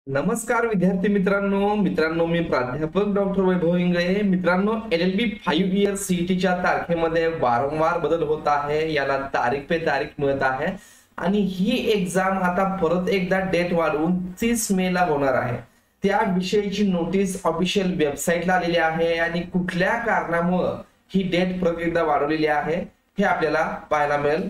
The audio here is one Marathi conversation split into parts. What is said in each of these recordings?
नमस्कार विद्यार्थी मित्रांनो मी प्राध्यापक डॉक्टर वैभव इंगळे। मित्रांनो, LLB 5 इयर सीईटीच्या तारखेमध्ये वारंवार बदल होत आहे, याला तारीख पे तारीख मिळत आहे आणि ही एग्जाम आता परत एकदा डेट वाढवून 30 मे ला होणार आहे। त्या विषयीची नोटीस ऑफिशियल वेबसाईटला आलेली आहे आणि कुठल्या कारणामुळे ही डेट परत एकदा वाढवलेली आहे हे आपल्याला पाहायला मिळेल।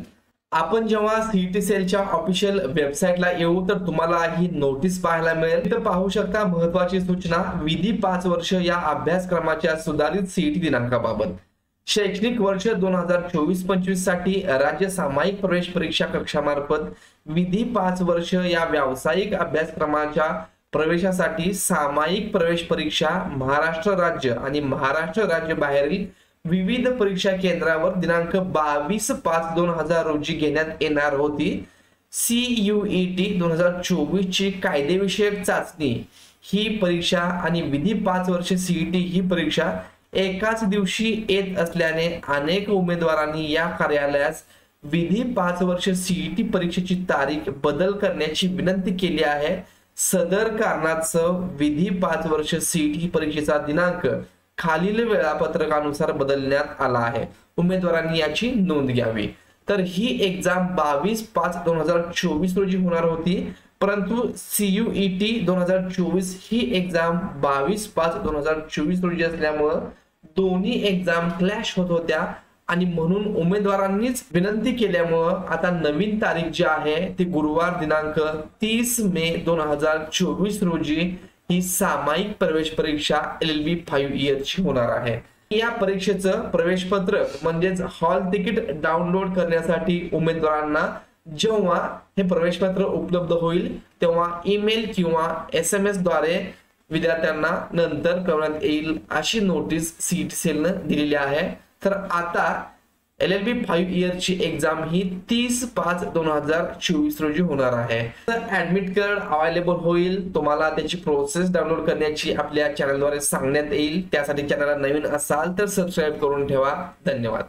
आपण जेव्हा सीईटी सेलच्या ऑफिशियल वेबसाईटला येऊ तर तुम्हाला ही नोटीस पाहायला मिळेल। इथे पाहू शकता महत्त्वाची सूचना, विधी 5 वर्ष या अभ्यासक्रमाच्या सुधारित सीईटी दिनांकाबाबत। शैक्षणिक वर्ष 2024-25 साठी राज्य सामायिक प्रवेश परीक्षा कक्षामार्फत विधी 5 वर्ष या व्यावसायिक अभ्यासक्रमाच्या प्रवेशासाठी सामायिक प्रवेश परीक्षा महाराष्ट्र राज्य आणि महाराष्ट्र राज्य बाहेरील विविध परीक्षा केंद्रावर दिनांक 22/5/2000 रोजी घेण्यात येणार होती। CUET 2024 ची कायदेविषयक चाचणी ही परीक्षा आणि विधी 5 वर्ष CET ही परीक्षा एकाच दिवशी येत असल्याने अनेक उमेदवारांनी या कार्यालयास विधी 5 वर्ष CET परीक्षेची तारीख बदल करण्याची विनंती केली आहे। सदर कारणास्तव विधी 5 वर्ष CET परीक्षेचा दिनांक खालील वेळापत्रकानुसार बदलण्यात आला आहे। उमेदवारांनी याची नोंद घ्यावी। तर ही एग्जाम 22/5/2024 रोजी होणार होती, परंतु CUET 2024 ही एग्जाम 22/5/2024 रोजी असल्यामुळे दोन्ही एग्जाम क्लॅश होत होत्या आणि म्हणून उमेदवारांनीच विनंती केल्यामुळे आता नवीन तारीख जी आहे ती गुरुवार दिनांक 30 मे 2024 रोजी ही सामायिक प्रवेश परीक्षा LLB 5 इयरची होणार आहे। या परीक्षेचं प्रवेश पत्रक म्हणजेच हॉल तिकीट डाउनलोड करण्यासाठी उमेदवारांना जेव्हा हे प्रवेश पत्र उपलब्ध होईल तेव्हा ईमेल किंवा SMS द्वारे विद्यार्थ्यांना नंतर कळवण्यात येईल अशी नोटीस सीईटी सेलने दिलेली आहे। तर आता LLB 5 इयरची एग्जाम ही 30/5/2024 रोजी होणार आहे। तर ऍडमिट कार्ड अवेलेबल होईल, तुम्हाला त्याची प्रोसेस डाउनलोड करण्याची आपल्या चॅनलद्वारे सांगण्यात येईल। त्यासाठी चॅनलला नवीन असाल तर सबस्क्राइब करून ठेवा। धन्यवाद।